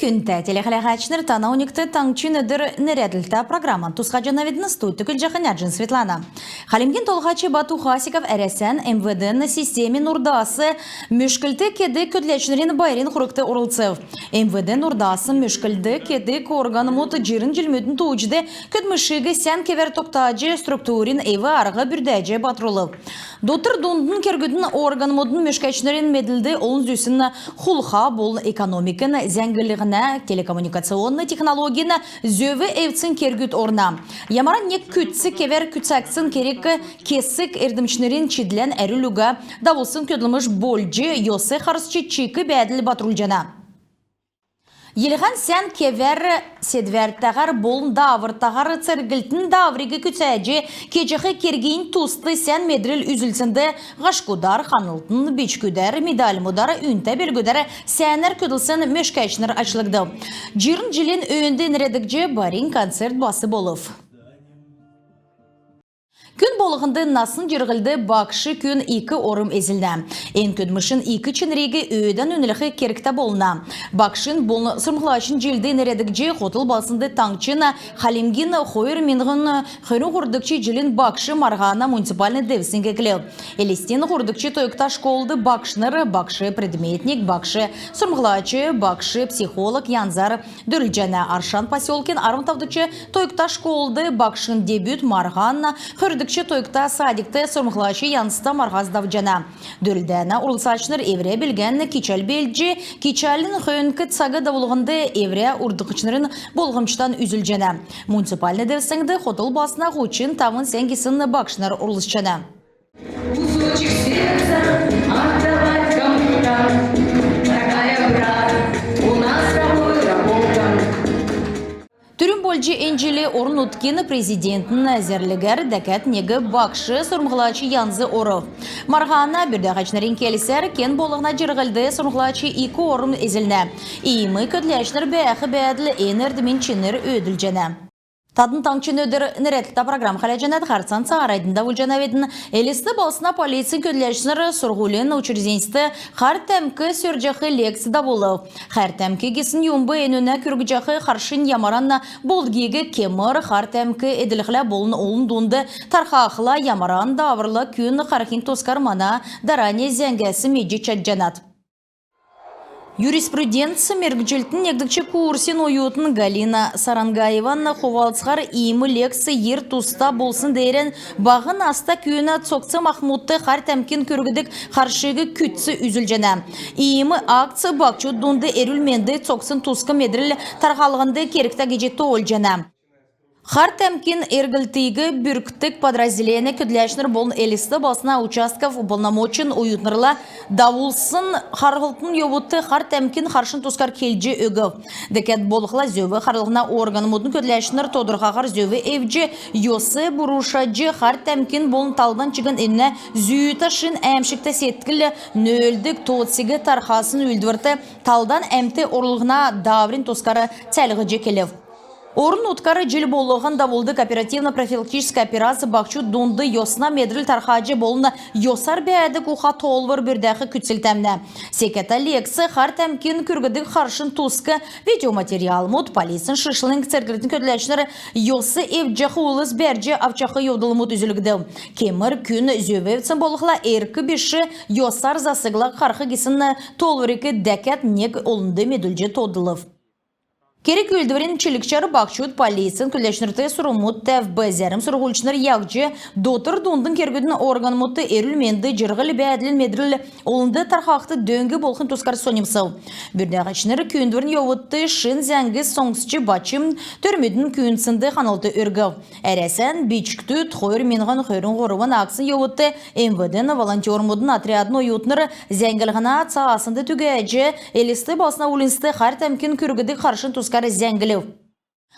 Күнті телехалахачныр тана уникты таңчыныдыр неряділті программан тусқаджана видны студтыкіл жақыняджын Светлана. Халимген толғачы Бату Хасиков әресен МВД-ны системе нұрдасы мүшкілді кеді көтлечнерін байрин құрықты орылцев. МВД нұрдасы мүшкілді кеді органы мұты жирін жылмөтін туучды көтмішігі сән кевер тоқтажы структурин эві арғы бүрдәжі батрулы. Дотыр дундын кергүдін органы мұтын мүшкәчнерін меділді олын зүйсін хулха бол экономикын зәңгілігіні телекоммуникационны технологияны зөві әвцін кергүд орна. Ямаран нек күтсі кевер күтсәксін керек кесік эрдімшнерін чидлен әрілуға давылсын көділміш болжы йосы қарысчы чикі бәділ батрулжана. Елған сән кевер седвертағар болын давыртағар цәргілтін давригі күтсәжі кечіқі кергейін тусты сән медріл үзілсінді ғашқудар, қанылтын, бечкүдер, медаль мұдар, үнті белгүдер сәнер көділсін мөшкәшінір ачлыгды. Жирін жилен өйінді нәредікже барин концерт басы болып. Күн болығынды насын жырғылды бақшы күн 2 орым ezildi. En көдмішін 2 чынреге өйден өнілігі керікті болына. Бақшын болны сұрмғылашын желді нәредікже қотыл басынды таңчына Халимгин қойыр менғын қойрын құрдықчы жилін бақшы марғана муниципальный девсін кекілі. Елестен құрдықчы тойықта школды бақшыныр, бақшы предметник, бақшы сұрмғылачы, бақшы психолог янзар дүрілжәні Аршан поселкен арымтавдычы тойықта школды бақшын дебют марғана құрдық тойықта садикті сұрмғылашы янсыта марғаздав жана. Дөлдәні ұрлсачныр евре білген кичал белджі, кичалін қойынкі цағы давылғынды евре ұрдықычнырын болғымчтан үзіл жана. Муниципальны девсіңді хотыл басына ғучин тавын сәнгесін бақшынар ұрлысчана. Түрін болжы әнжелі орын ұткені президентін әзірлігер дәкәт негі бақшы сұрмғылачы янзы оры. Марғана бүрдәғачнарын келісер кен болығына жырғылды сұрмғылачы 2 орын ezilne. Иймі көтләшнір бәяқы бәділі әнердімен ченер өділ жәні. Тадын таңчын өдір нәретлі программ қаладжанат қарсан сағарайдында ұлжанаведін әлісті болсына полиция көтләшнір сұрғулен учрезеністі қар тәмкі сөржақы лекцияда болу. Қар тәмкі кесін юмбы әнуіне күргіжақы қаршын ямаранна болдгегі кемір қар тәмкі әділіқлі болын олын дұнды тарқақыла ямаран давырлы күн қарқин тоскармана даране зәңгәсі меджі чаджанат. Юриспруденция мергжилтін егдікчі курсин ойутын Галина Сарангаеванна ховалцғар иймі лекция ер туста болсын дейрен бағын аста күйіна цоқцы Махмудты қар тәмкін көргідік қаршығы күтсі үзіл жана. Иймі акция бақчу дұнды әрілменді цоқсын тусқы медріл тарғалығынды керікті кежетті ол жана. Қар тәмкін әргілтігі бүрктік подразделені көділәшнір болын әлісті басына участков болнамочын уютнырла давулсын қарғылтын йобутты қар тәмкін қаршын тускар келжі өгі. Декет болықла зөві қарылғына органы мұдын көділәшнір тодырғағар зөві әвжі йосы бұрушаджы қар тәмкін болын талдан чыгын әніне зүйіташын әмшікті сеткілі нөлдік тоғытсігі тарқасын үлдвірті талдан әмті орлығына даврин тускары цәлігі жекелев. Орын ұткары жыл болуған давылды кооперативно-профилактическая операция бақчу донды йосына медріл тархаджы болуына йосар бәді құқа толвыр бірдәқі күтсілтәмді. Секета лекция қар тәмкін күргідік қаршын тұсқы видеоматериал мұд полисын шышылың церкілетін көділәшінері йосы евджақы олыз бәрже авчақы йодылы мұд үзілгді. Кемір күн зөвевцін болықла әркі беші йосар засығла қарқы кесіні толвырыкі дәкәт нег олынды меділже тодылып. Керек өлдіверін чілікчары бақчуд полисын күлдәшінірті сұрымуд тәв бәзерім сұрғылчыныр яғжы дотыр дондың кергідің органмұтты әрілменді жырғылы бәділін медріл олынды тарқақты дөңгі болқын тұскар сонымсыл. Бүрдәғачыныр күйіндіверін еуітті шын зәңгі соңсычы бачым түрмедің күйінсінді қаналты өргі. Әрәсән бечікті тұқойыр менған қойрын ғорывын ақсын еуітті МВД-ні волонтер-мұдын отрядын ойытныр зәңгілғана цағасынды түгәжі әлісті басына олынсты қар тәмкін күргіді қаршын тұскары зәңгілеу.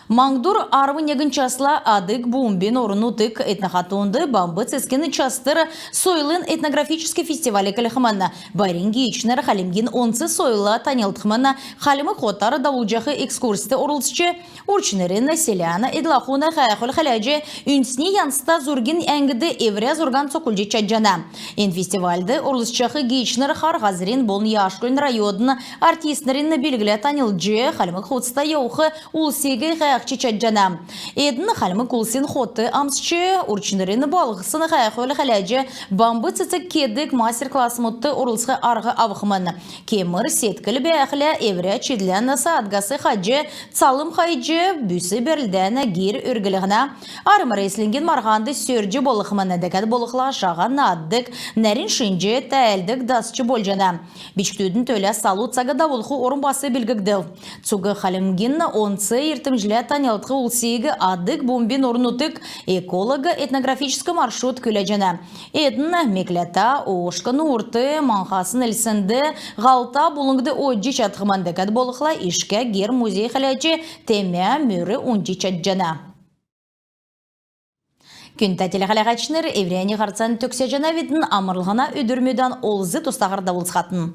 Маңдур арвы негін часла адык бумбин орынутык этнохатунды бамбы цескені частыр сойлын этнографический фестивалі кіліхіманна. Байринги ичнер халимгин онцы сойла танелтхыманна халимы хотары давулжахы экскурсты орылсчы урчнерин селяна эдлахуна хайхул халяджи үнсни янста зургин әңгіді евре зурган сокулжи чаджана. Ен фестивальды орылсчахы гейчнер хар газрин болн яшкүн райодын артистнерин билгілі танелджи халимы хотста яухы улсеге хайхчы чаджана. Эдін халимы кулсин хоты амсчы урчнерин балғысын хайхул халяджи бамбы цицик кедік мастер-класс мутты орылсқы арғы авықмын. Кемір сеткілі бәқілі евре чедлен саатгасы хаджы цалым хайджы бүсі берлден гир үргілігіна. Арым рейслинген марғанды сөрджі болықмын дәкәд болықла шаған аддық нәрін шынжы тәәлдік дасчы болжана. Бичктүдің төлі салу цағы давылқы орын басы білгігділ. Цуғы халимген онцы ертімжілі танелтқы улсигі аддық бомбин орнутық эколога этнографический маршрут күләжана. Эдін меклета оғышқын урты манхасын әлсінді ғалта бұлыңды ойджи чатқыман дәкәд болықла ішке гер музей халячы теме мөрі онджи чатжана. Күнті телеғалағачыныр еврейні ғарцан төксе жана видін амырлығына өдірмедан олзы тұстағырда болсқатын.